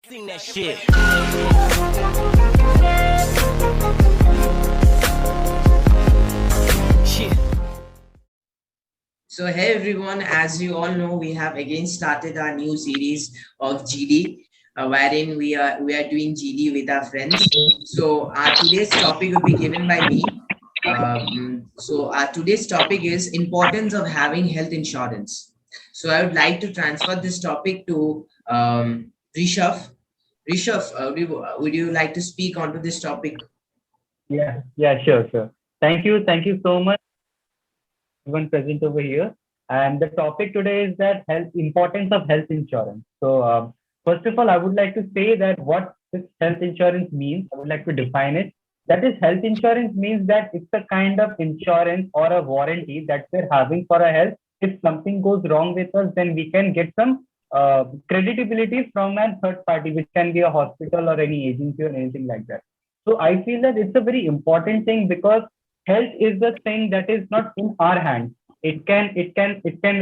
Sing that shit. Shit. So hey everyone, as you all know, we have again started our new series of GD, wherein we are doing GD with our friends. So our today's topic will be given by me. So our today's topic is importance of having health insurance. So I would like to transfer this topic to Rishabh. Rishabh, would you like to speak onto this topic? Yeah, sure. Thank you so much, everyone present over here. And the topic today is that importance of health insurance. First of all, I would like to say that what this health insurance means. I would like to define it. That is, health insurance means that it's a kind of insurance or a warranty that we're having for our health. If something goes wrong with us, then we can get some creditability from a third party, which can be a hospital or any agency or anything like that. So I feel that it's a very important thing because health is the thing that is not in our hands. It can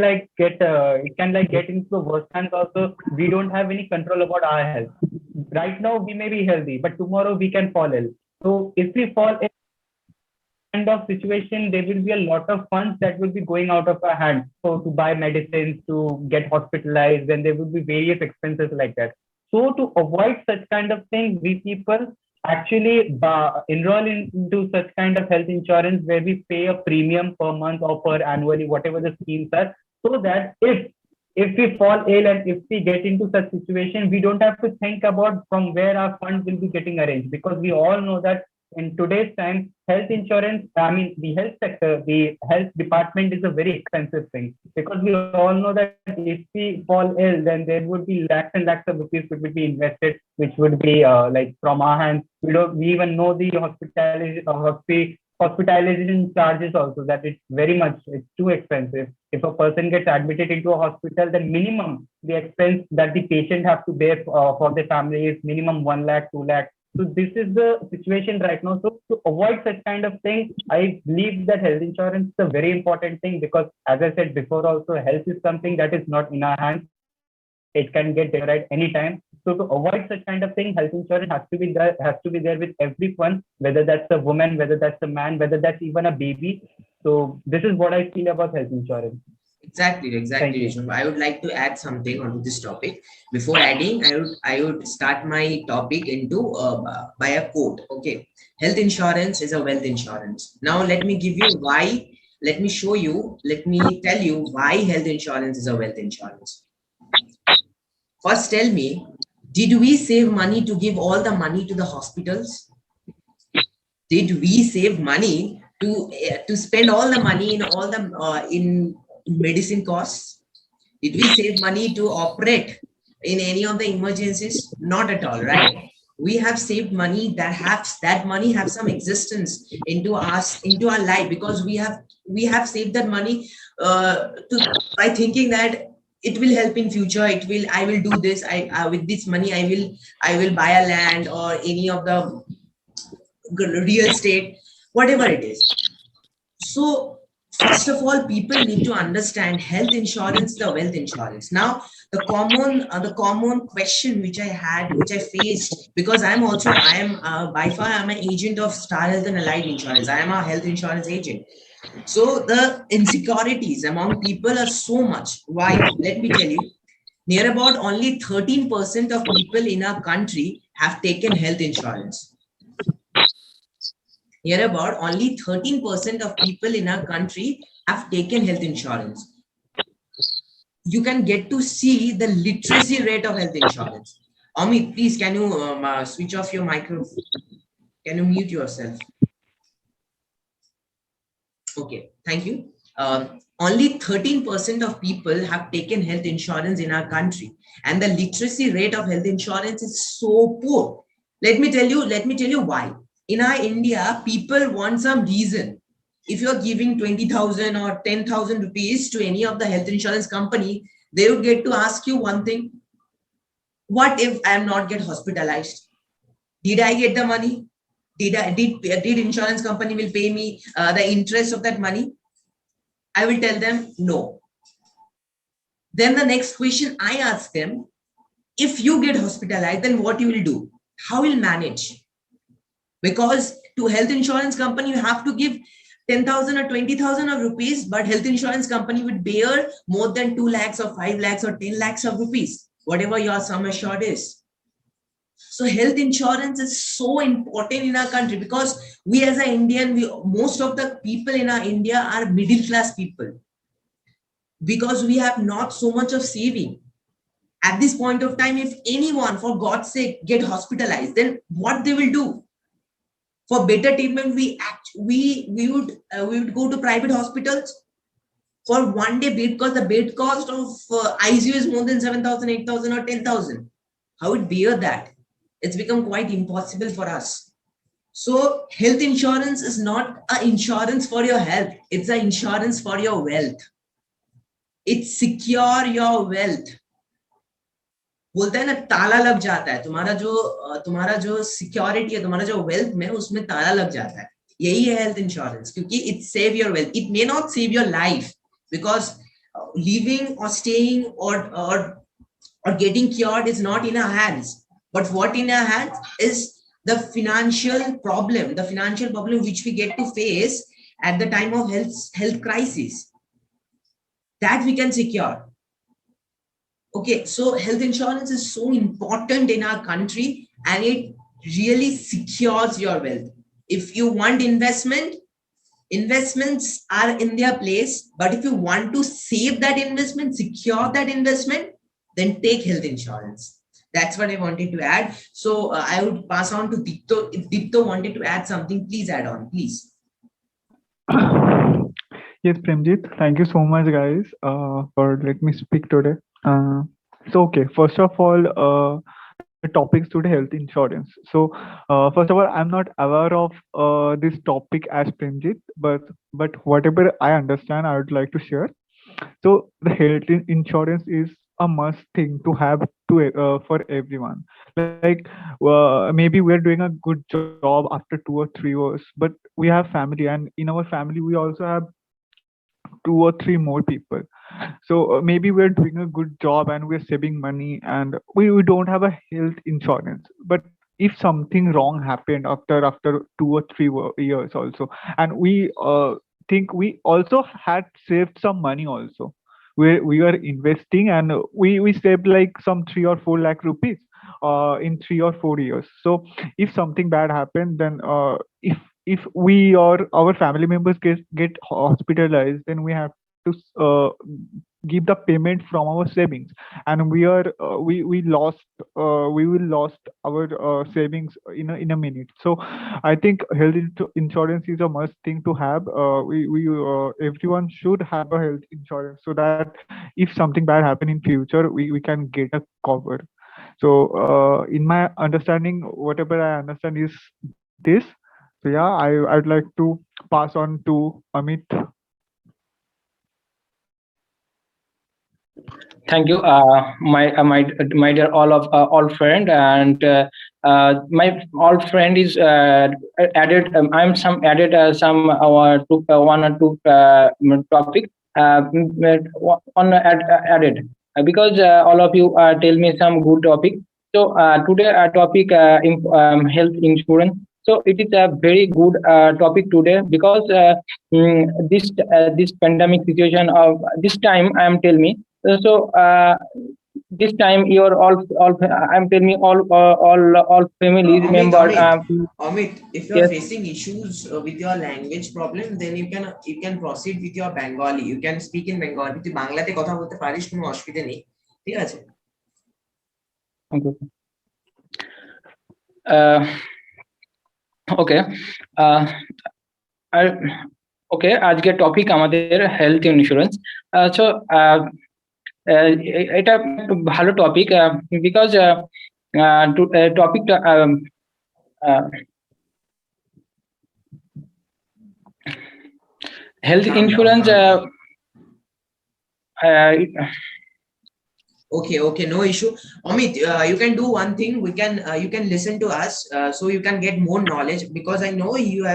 like get into the worst hands also. We don't have any control about our health. Right now we may be healthy, but tomorrow we can fall ill. So if we fall ill kind of situation, there will be a lot of funds that will be going out of our hands. So to buy medicines, to get hospitalized, then there will be various expenses like that. So to avoid such kind of things, we people actually enroll into such kind of health insurance where we pay a premium per month or per annually, whatever the schemes are, so that if we fall ill and if we get into such situation, we don't have to think about from where our funds will be getting arranged, because we all know that in today's time, health insurance, I mean, the health sector, the health department is a very expensive thing, because we all know that if we fall ill, then there would be lakhs and lakhs of rupees which would be invested, which would be like from our hands. We even know the hospitalization charges also, that it's too expensive. If a person gets admitted into a hospital, then minimum the expense that the patient have to bear for the family is minimum 1 lakh, 2 lakh. So this is the situation right now. So to avoid such kind of thing, I believe that health insurance is a very important thing, because as I said before also, health is something that is not in our hands. It can get destroyed anytime. So to avoid such kind of thing, health insurance has to be there with everyone, whether that's a woman, whether that's a man, whether that's even a baby. So this is what I feel about health insurance. Exactly, Thank you. Rishabh. I would like to add something onto this topic. Before adding, I would start my topic into by a quote. Okay, health insurance is a wealth insurance. Now let me give you why. Let me show you. Let me tell you why health insurance is a wealth insurance. First, tell me, did we save money to give all the money to the hospitals? Did we save money to spend all the money in all the in medicine costs? Did we save money to operate in any of the emergencies? Not at all, right? We have saved money that money have some existence into us, into our life, because we have saved that money by thinking that it will help in future. I will do this. With this money I will buy a land or any of the real estate, whatever it is. So, first of all, people need to understand health insurance, the wealth insurance. Now, the common question which I had, which I faced, because I am by far I'm an agent of Star Health and Allied Insurance. I am a health insurance agent. So the insecurities among people are so much. Why? Let me tell you. Near about only 13% of people in our country have taken health insurance. Here about only 13% of people in our country have taken health insurance. You can get to see the literacy rate of health insurance. Amit, please, can you switch off your microphone? Can you mute yourself? Okay, thank you. Only 13% of people have taken health insurance in our country, and the literacy rate of health insurance is so poor. Let me tell you why. In our India, people want some reason. If you're giving 20,000 or 10,000 rupees to any of the health insurance company, they would get to ask you one thing: what if I am not get hospitalized? Did I get the money? Did insurance company will pay me the interest of that money? I will tell them no. Then the next question I ask them: if you get hospitalized, then what you will do? How will manage? Because to health insurance company, you have to give 10,000 or 20,000 of rupees, but health insurance company would bear more than 2 lakhs or 5 lakhs or 10 lakhs of rupees, whatever your sum assured is. So health insurance is so important in our country because we as an Indian, most of the people in our India are middle class people because we have not so much of saving. At this point of time, if anyone, for God's sake, get hospitalized, then what they will do? For better treatment, we would go to private hospitals for one day bed, because the bed cost of ICU is more than 7,000, 8,000, or 10,000. How would bear that? It's become quite impossible for us. So health insurance is not an insurance for your health. It's an insurance for your wealth. It secure your wealth. बोलते हैं ना, ताला लग जाता है, तुम्हारा जो security है, तुम्हारा जो वेल्थ में, उसमें ताला लग जाता है. यही है हेल्थ इंश्योरेंस, क्योंकि it save your wealth. It may not save your life, because living or staying or getting cured is not in our hands. But what in our hands is the financial problem which we get to face at the time of health crisis, that we can secure. Okay, so health insurance is so important in our country, and it really secures your wealth. If you want investments are in their place, but if you want to save that investment, secure that investment, then take health insurance. That's what I wanted to add. So I would pass on to Dipto. If Dipto wanted to add something, please add on, please. Yes, Premjit, thank you so much, guys, for letting me speak today. Okay, first of all, the topics today, health insurance. So, first of all, I'm not aware of this topic as Premjit, but whatever I understand, I would like to share. So, the health insurance is a must thing to have for everyone. Like, maybe we're doing a good job after 2 or 3 years, but we have family, and in our family, we also have 2 or 3 more people. So maybe we're doing a good job and we're saving money, and we don't have a health insurance. But if something wrong happened after 2 or 3 years also, and we think we also had saved some money also, we are investing, and we saved like some 3 or 4 lakh rupees in 3 or 4 years. So if something bad happened, then if we or our family members get hospitalized, then we have to give the payment from our savings, and we will lost our savings in a minute. So I think health insurance is a must thing to have. We Everyone should have a health insurance, so that if something bad happen in future, we can get a cover. So in my understanding, whatever I understand is this. So yeah, I'd like to pass on to Amit. Thank you, my dear all friend, and my all friend is added. I'm some added some our one or two topic on added because all of you tell me some good topic. So today topic health insurance. So it is a very good topic today because this pandemic situation of this time I am tell me. So this time you're all I'm telling you all family member. Amit, if you're facing issues with your language problem, then you can proceed with your Bengali. You can speak in Bengali. তুই বাংলাতে কথা বলতে পারিস, কোনো অসুবিধা নেই, ঠিক আছে? ওকে ওকে আজকের টপিক আমাদের হেলথ ইন্স্যুরেন্স। সো এটা ভালো টপিক বিকজ টপিকটা health insurance Okay, no issue. Amit, you can do one thing. You can listen to us, so you can get more knowledge, because I know you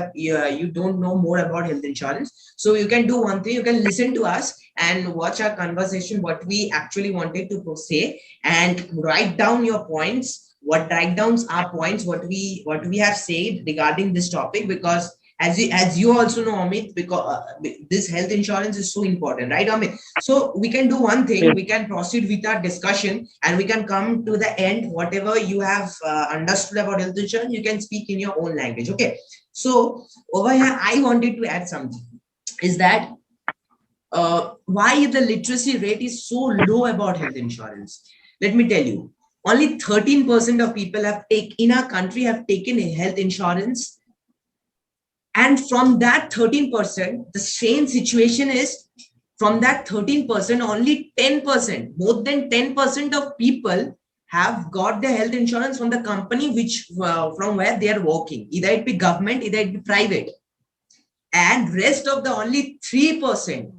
don't know more about health insurance. So you can do one thing. You can listen to us and watch our conversation, what we actually wanted to say, and write down your points. Write down our points, what we have said regarding this topic, because as you also know, Amit, because this health insurance is so important, right, Amit? So we can do one thing, Yes. we can proceed with our discussion, and we can come to the end. Whatever you have understood about health insurance, you can speak in your own language. Okay. So over here, I wanted to add something, is that why the literacy rate is so low about health insurance. Let me tell you, only 13% of people in our country have taken a health insurance. And from that 13%, the same situation is, from that 13%, only 10%, more than 10% of people have got their health insurance from the company which from where they are working, either it be government, either it be private. And rest of the only 3%,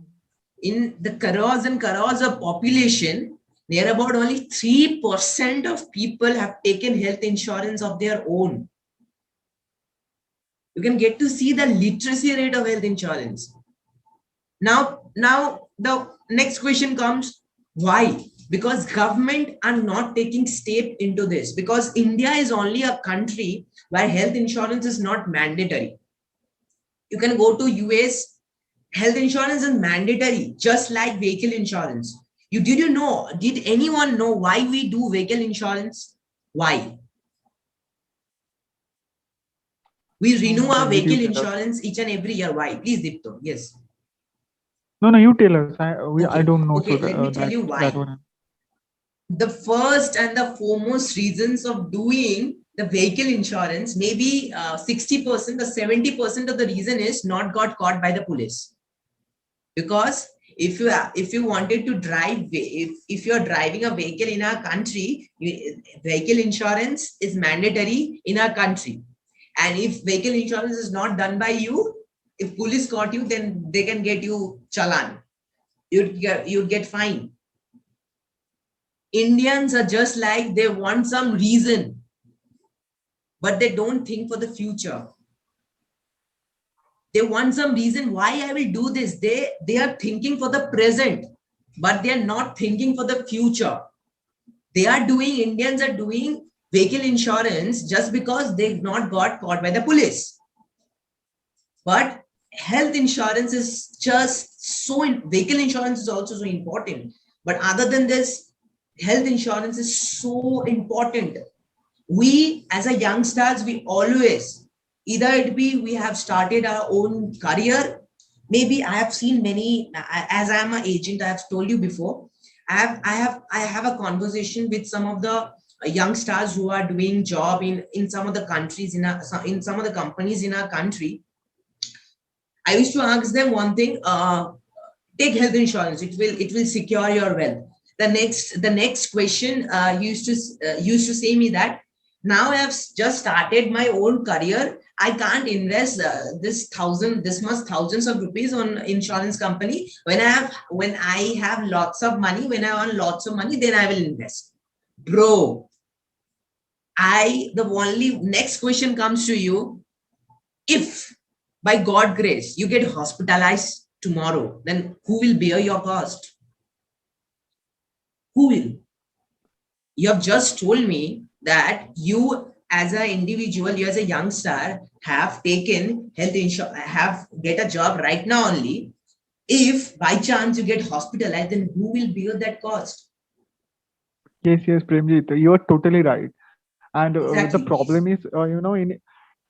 in the crores and crores of population, near about only 3% of people have taken health insurance of their own. You can get to see the literacy rate of health insurance. Now the next question comes, why? Because government are not taking step into this, because India is only a country where health insurance is not mandatory. You can go to US, health insurance is mandatory, just like vehicle insurance. Did anyone know why we do vehicle insurance? Why? We renew our Ranjit, you vehicle tell us. insurance each and every year. Why? Please, Dipto. Yes. No, you tell us. I Okay. don't know. Okay, So let me tell you why. that one. The first and the foremost reasons of doing the vehicle insurance, maybe 60% or 70% of the reason is not got caught by the police. Because if you wanted to drive, if you're driving a vehicle in our country, vehicle insurance is mandatory in our country. And if vehicle insurance is not done by you, if police caught you, then they can get you challan. You'd get fined. Indians are just like, they want some reason, but they don't think for the future. They want some reason why I will do this. They are thinking for the present, but they are not thinking for the future. Indians are doing vehicle insurance just because they've not got caught by the police. But health insurance is just so, vehicle insurance is also so important. But other than this, health insurance is so important. We as a youngsters, we always, either it be we have started our own career. Maybe I have seen many, as I am an agent, I have told you before, I have a conversation with some of the youngsters who are doing job in some of the countries, in some of the companies in our country. I used to ask them one thing, take health insurance, it will secure your wealth. The next question used to say me that, now I have just started my own career, I can't invest this much thousands of rupees on insurance company. When I have lots of money, when I want lots of money, then I will invest. Bro, the only next question comes to you, if by God grace you get hospitalized tomorrow, then who will bear your cost? Who will? You have just told me that you as an individual, you as a youngster have taken health insurance, have get a job right now only. If by chance you get hospitalized, then who will bear that cost? Yes, Premjit, you are totally right. And the Exactly. problem is,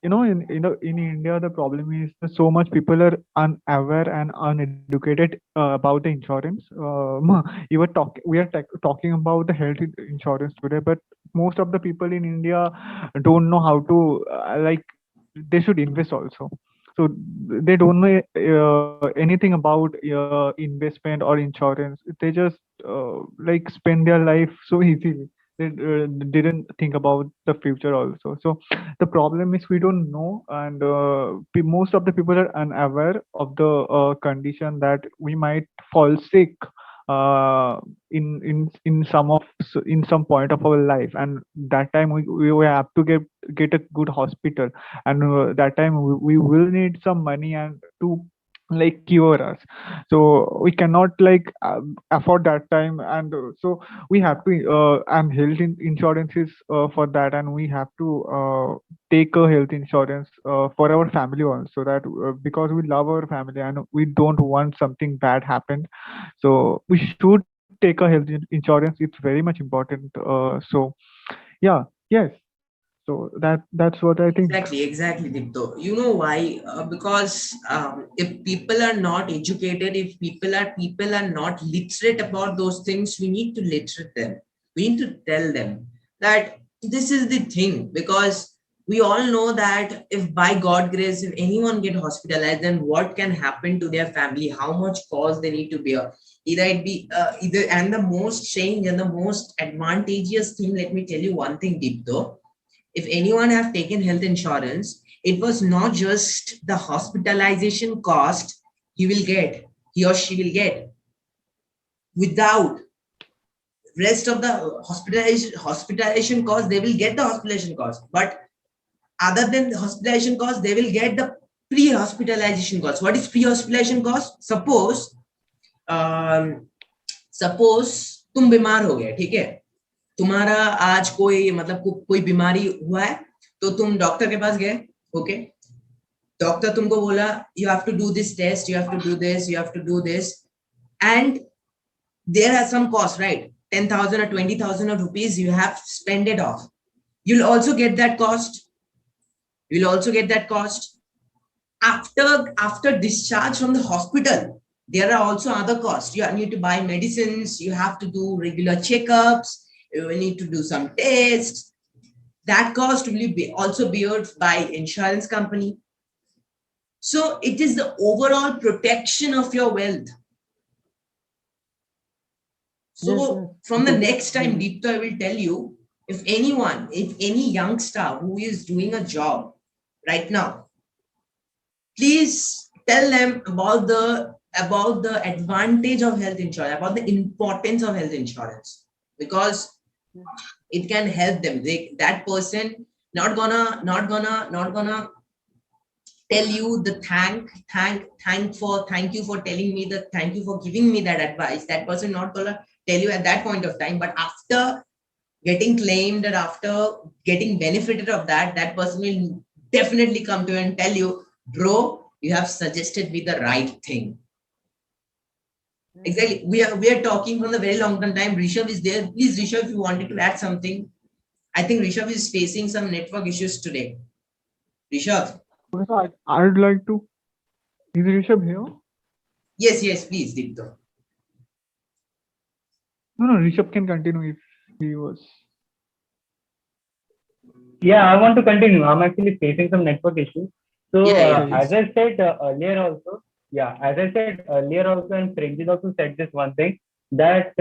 in India, the problem is that so much people are unaware and uneducated about the insurance. We are talking about the health insurance today, but most of the people in India don't know how to they should invest also. So they don't know anything about investment or insurance. They just spend their life so easily. They didn't think about the future also. So the problem is we don't know, and most of the people are unaware of the condition that we might fall sick in some point of our life, and that time we have to get a good hospital, and that time we will need some money and to like cure us. So we cannot like afford that time, and so we have to and insurance is for that, and we have to take a health insurance for our family also, that because we love our family and we don't want something bad happen, so we should take a health insurance. It's very much important. So yeah, yes, so that's what I think. Exactly, Dipto. You know why? Because if people are not educated, if people are not literate about those things, we need to literate them. We need to tell them that this is the thing. Because we all know that if by God grace, if anyone get hospitalized, then what can happen to their family? How much cost they need to bear? Either it be either, and the most change and the most advantageous thing. Let me tell you one thing, Dipto. If anyone have taken health insurance, it was not just the hospitalization cost he or she will get. Without rest of the hospitalization cost, they will get the hospitalization cost. But other than the hospitalization cost, they will get the pre-hospitalization cost. What is pre-hospitalization cost? Suppose तुम बीमार हो गए, ठीक है, तुम्हारा आज कोई मतलब कोई बीमारी हुआ है, तो तुम डॉक्टर के पास गए, ओके, डॉक्टर तुमको बोला you have to do this test, you have to do this, you have to do this, and there are some cost, right, 10,000 or 20,000 of rupees you have spent it off. You'll also get that cost. You'll also get that cost after discharge from the hospital. There are also other costs. You need to buy medicines, you have to do regular checkups, you will need to do some tests. That cost will be also beared by insurance company. So it is the overall protection of your wealth. So Yes. from the next time, Deepta, I will tell you, if any youngster who is doing a job right now, please tell them about the advantage of health insurance, about the importance of health insurance, because it can help them. That person not gonna tell you the thank you for telling me the thank you for giving me that advice. That person not gonna tell you at that point of time, but after getting claimed and after getting benefited of that, that person will definitely come to you and tell you, bro, you have suggested me the right thing. Exactly. We are talking from the very long time. Rishabh is there. Please, Rishabh, if you wanted to add something. I think Rishabh is facing some network issues today. Rishabh. So I'd like to. Is Rishabh here? Yes, please, Deepta. No, Rishabh can continue if he was. Yeah, I want to continue. I'm actually facing some network issues. So Yeah, as I said earlier also, and Prenjit also said this one thing, that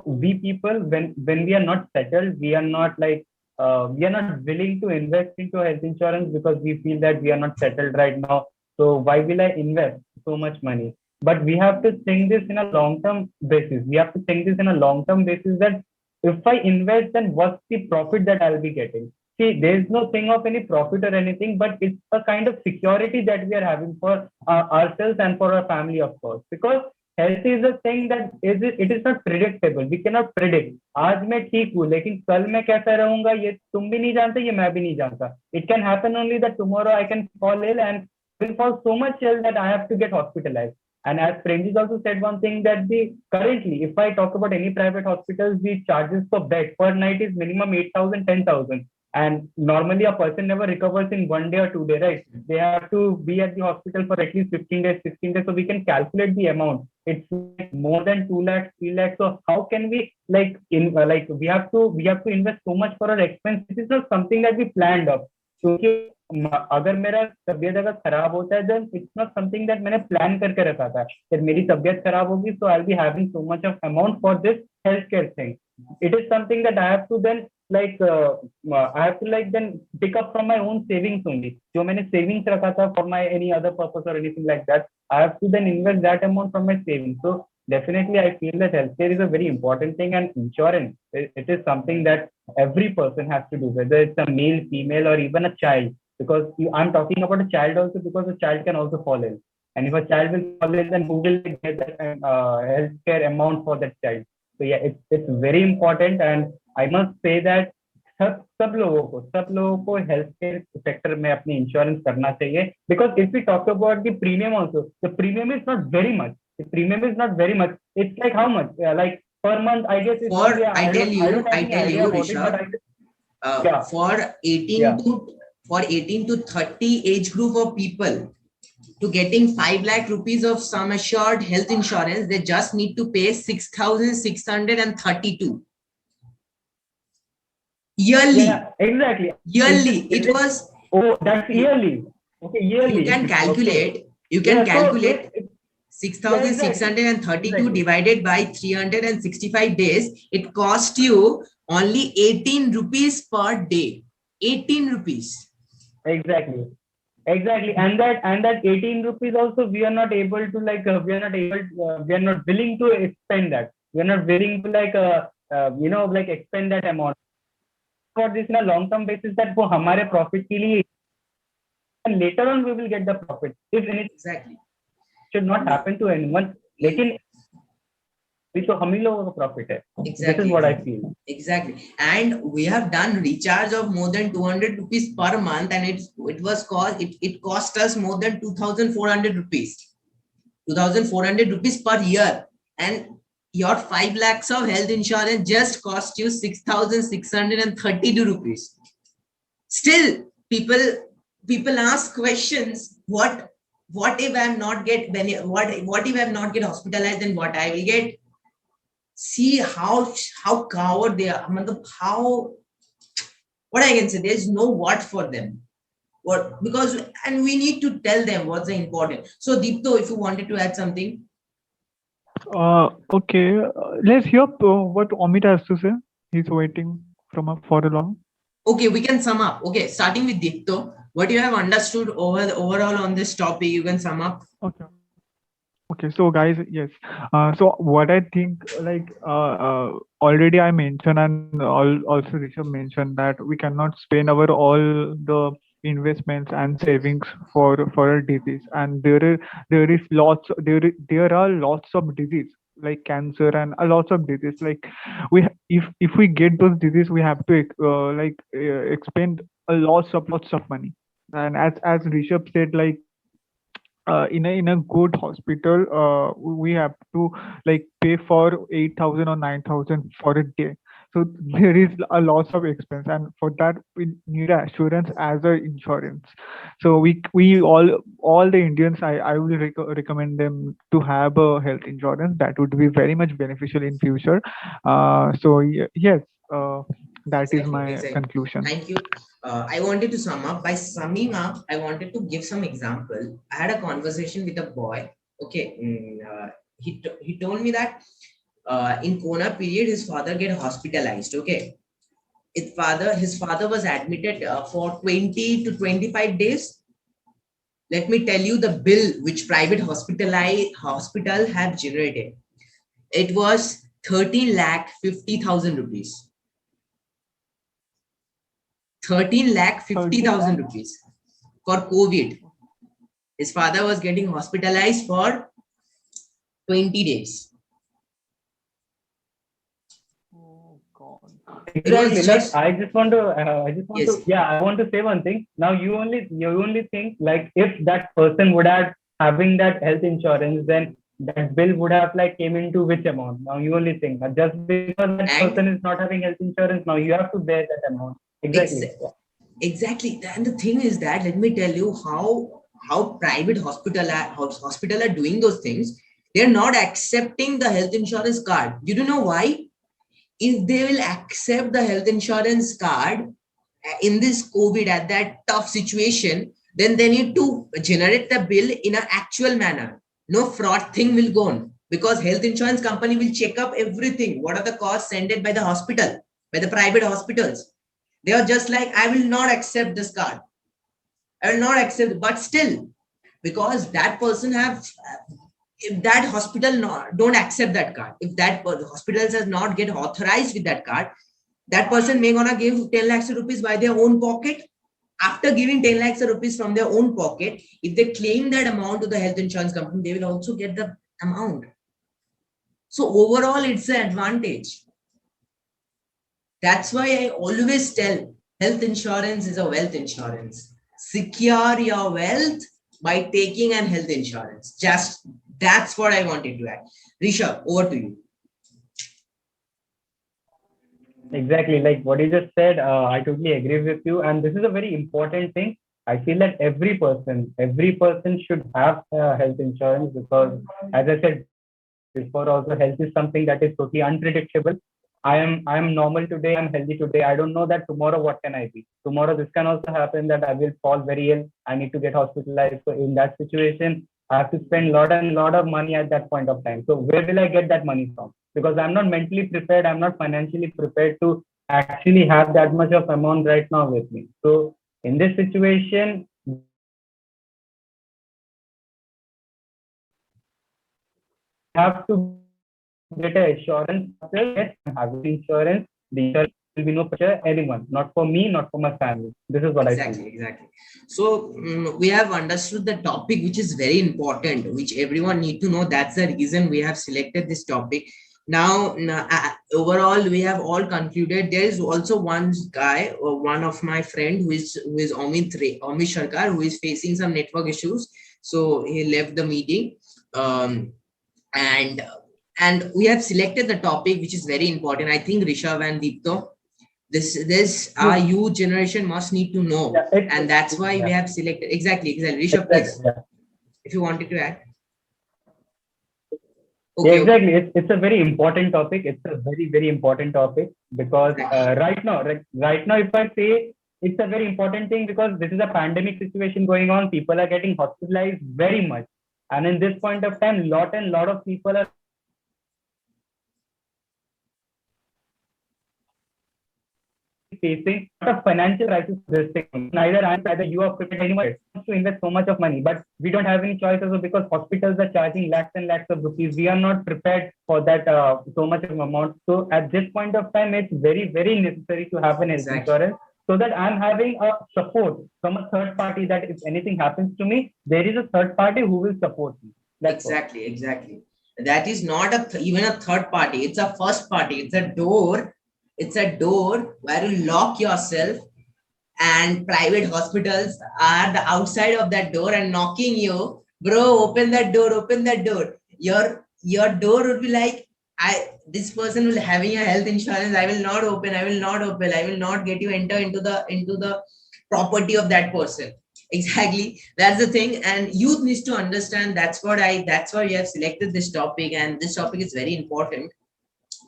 we people, when we are not settled, we are not willing to invest into health insurance because we feel that we are not settled right now. So why will I invest so much money? But we have to think this in a long-term basis. That if I invest, then what's the profit that I'll be getting? See, there is no thing of any profit or anything, but it's a kind of security that we are having for ourselves and for our family, of course. Because health is a thing that it is not predictable. We cannot predict. आज मैं ठीक हूँ, लेकिन कल मैं कैसा रहूंगा ये तुम भी नहीं जानते, ये मैं भी नहीं जानता. It can happen only that tomorrow I can fall ill and will fall so much ill that I have to get hospitalized. And as Prenjit also said one thing, that currently, if I talk about any private hospitals, the charges per bed per night is minimum 8,000, 10,000. And normally a person never recovers in 1 day or 2 days, right? They have to be at the hospital for at least 15 days, 16 days. So we can calculate the amount. It's like more than 2 lakhs, 3 lakhs. So how can we we have to invest so much for our expense? This is not something that we planned of. क्योंकि अगर मेरा तबियत अगर खराब होता है, then it's not something that मैंने plan करके रखा था कि मेरी तबियत खराब होगी, so I'll be having so much of amount for this healthcare thing. It is something that I have to then then pick up from my own savings only. जो मैंने savings रखा था for my any other purpose or anything like that, I have to then invest that amount from my savings. So definitely I feel that healthcare is a very important thing, and insurance, it is something that every person has to do, whether it's a male, female, or even a child. Because I'm talking about a child also, because a child can also fall ill. And if a child will fall ill, then who will get that healthcare amount for that child? So yeah, it's very important, and I must say that सब लोगों को health care sector में अपनी insurance करना चाहिए. Because if we talk about the premium also, the premium is not very much. The premium is not very much. It's like how much? Like per month, I guess. It's not, yeah, I don't have any idea about it, but yeah. For 18 to 30 age group of people, to getting 5 lakh rupees of sum assured health insurance, they just need to pay 6,632 yearly. Yeah, exactly. Yearly. It was. Oh, that's yearly. Okay, yearly. You can calculate. Okay. You can Yeah, calculate. So 6,632 exactly. divided by 365 days, it cost you only 18 rupees per day. 18 rupees. Exactly. And that 18 rupees also, we are not able to we are not willing to expend that. We are not willing to expend that amount for this in a long term basis, that वो हमारे profit के लिए, and later on we will get the profit. If anything Exactly. should not happen to anyone, लेकिन भी तो हम ही लोगों का profit है. Exactly. This is what I feel. Exactly. And we have done recharge of more than 200 rupees per month, and it cost us more than 2,400 rupees. 2,400 rupees per year. And your 5 lakhs of health insurance just cost you 6,632 rupees. Still, people ask questions. What if I'm not what if I'm not get hospitalized, then what I will get? See how coward they are. What I can say, there's no what for them. And we need to tell them what's the important. So Deepto, if you wanted to add something. Okay, let's hear what Amit has to say. He's waiting for a long. Okay, we can sum up. Okay, starting with Deepto, what you have understood overall on this topic, you can sum up. Okay, so guys, yes. So what I think, already I mentioned, and also Rishabh mentioned, that we cannot spend all the investments and savings for a disease, and there are lots of disease like cancer and a lots of disease. Like if we get those disease, we have to expend lots of money. And as Rishabh said, in a good hospital, we have to pay for 8,000 or 9,000 for a day. So there is a loss of expense, and for that we need assurance as a insurance. So we all the Indians, I will recommend them to have a health insurance. That would be very much beneficial in future. Yes, that is my conclusion. Thank you. I wanted to sum up. By summing up, I wanted to give some example. I had a conversation with a boy. Okay, he told me that in Corona period, his father get hospitalized. Okay, his father was admitted for 20 to 25 days. Let me tell you the bill which private hospital have generated. It was 13,50,000 rupees. 13,50,000 rupees for COVID. His father was getting hospitalized for 20 days. Oh God. Exactly. just- I want to say one thing. Now you only think, if that person would have having that health insurance, then that bill would have came into which amount. Now you only think that just because that person is not having health insurance, now you have to bear that amount. Exactly. And the thing is that, let me tell you how private hospital are doing those things. They're not accepting the health insurance card. You don't know why? If they will accept the health insurance card in this COVID, at that tough situation, then they need to generate the bill in an actual manner. No fraud thing will go on, because health insurance company will check up everything. What are the costs sent by the hospital, by the private hospitals? They are just like, I will not accept this card. I will not accept, but still, because that person if that hospital don't accept that card, if that hospital does not get authorized with that card, that person may gonna give 10 lakhs of rupees by their own pocket. After giving 10 lakhs of rupees from their own pocket, if they claim that amount to the health insurance company, they will also get the amount. So overall, it's an advantage. That's why I always tell health insurance is a wealth insurance. Secure your wealth by taking an health insurance. Just that's what I wanted to add. Rishabh, over to you. Exactly, like what you just said, I totally agree with you. And this is a very important thing. I feel that every person should have health insurance because, as I said before, also health is something that is totally unpredictable. I am normal today, I'm healthy today. I don't know that tomorrow what can I be. Tomorrow this can also happen that I will fall very ill. I need to get hospitalized. So in that situation, I have to spend lot of money at that point of time. So where will I get that money from? Because I'm not mentally prepared, I'm not financially prepared to actually have that much of amount right now with me. So in this situation, have to get an assurance. Yes, I have insurance. The insurance will be no pressure anyone, not for me, not for my family. This is what I Exactly, exactly. So we have understood the topic, which is very important, which everyone need to know. That's the reason we have selected this topic. Now, overall, we have all concluded. There is also one guy, or one of my friend, who is Amit Sharkar, who is facing some network issues. So he left the meeting, and we have selected the topic, which is very important. I think Rishabh and Deepto, this our youth generation must need to know, and that's why we have selected. Exactly. Rishabh, please, if you wanted to add. Yeah, exactly. It's a very important topic. It's a very important topic because right now, if I say it's a very important thing because this is a pandemic situation going on. People are getting hospitalized very much, and in this point of time, lot of people are facing a lot of financial crisis. This thing. Neither you are prepared anymore to invest so much of money, but we don't have any choice also because hospitals are charging lakhs and lakhs of rupees. We are not prepared for that so much of amount. So at this point of time, it's very necessary to have an health insurance so that I'm having a support from a third party that if anything happens to me, there is a third party who will support me. That's exactly. That is not even a third party. It's a first party. It's a door. It's a door where you lock yourself, and private hospitals are the outside of that door and knocking you. Bro, open that door. Your door would be like, this person will having a health insurance. I will not open. I will not get you enter into the property of that person. Exactly, that's the thing, and youth needs to understand. That's why we have selected this topic, and this topic is very important.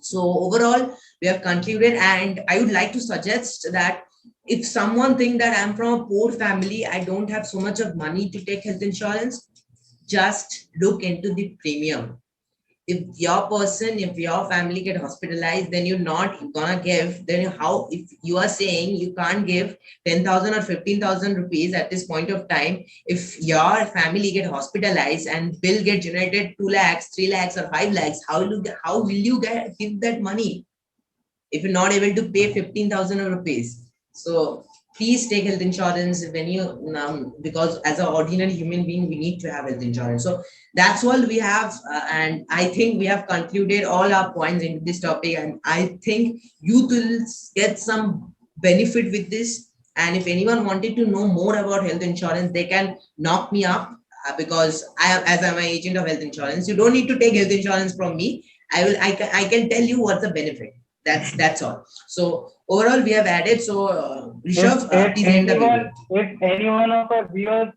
So overall, we have concluded, and I would like to suggest that if someone think that I'm from a poor family, I don't have so much of money to take health insurance, just look into the premium. If your family get hospitalized, then you're not gonna give, then how, if you are saying you can't give 10,000 or 15,000 rupees at this point of time, if your family get hospitalized and bill get generated 2 lakhs, 3 lakhs or 5 lakhs, how will you give that money if you're not able to pay 15,000 rupees? So please take health insurance when you because as an ordinary human being, we need to have health insurance. So that's all we have, and I think we have concluded all our points in this topic, and I think you will get some benefit with this. And if anyone wanted to know more about health insurance, they can knock me up, because I'm an agent of health insurance. You don't need to take health insurance from me. I can tell you what's the benefit. That's all. So overall, we have added. So Rishabh, please end the video. If any one of our viewers,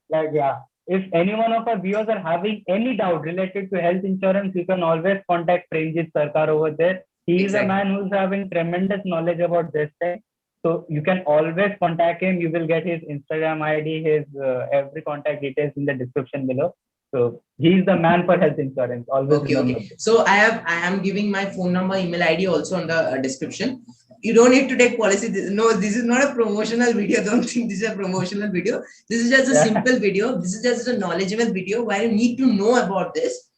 if any one of our viewers are having any doubt related to health insurance, you can always contact Premjit Sarkar over there. He is a man who's having tremendous knowledge about this thing. So you can always contact him. You will get his Instagram ID, his every contact details in the description below. So he's the man for health insurance. Always okay. So I am giving my phone number, email ID also on the description. You don't need to take policy. No, this is not a promotional video. Don't think this is a promotional video. This is just a simple video. This is just a knowledgeable video where you need to know about this.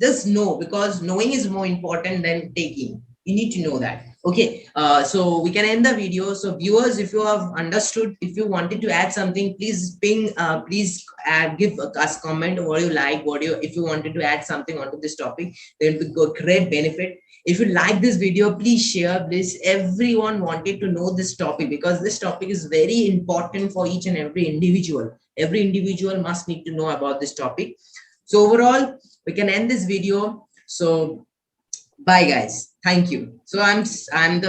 just know, because knowing is more important than taking. You need to know that. Okay, so we can end the video. So viewers, if you have understood, if you wanted to add something, please ping, please give us comment what you like, if you wanted to add something onto this topic, then it would be great benefit. If you like this video, please share. Please, everyone wanted to know this topic, because this topic is very important for each and every individual. Every individual must need to know about this topic. So overall, we can end this video. So bye guys, thank you. So I'm stopping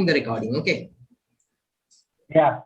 the recording. Okay. Yeah.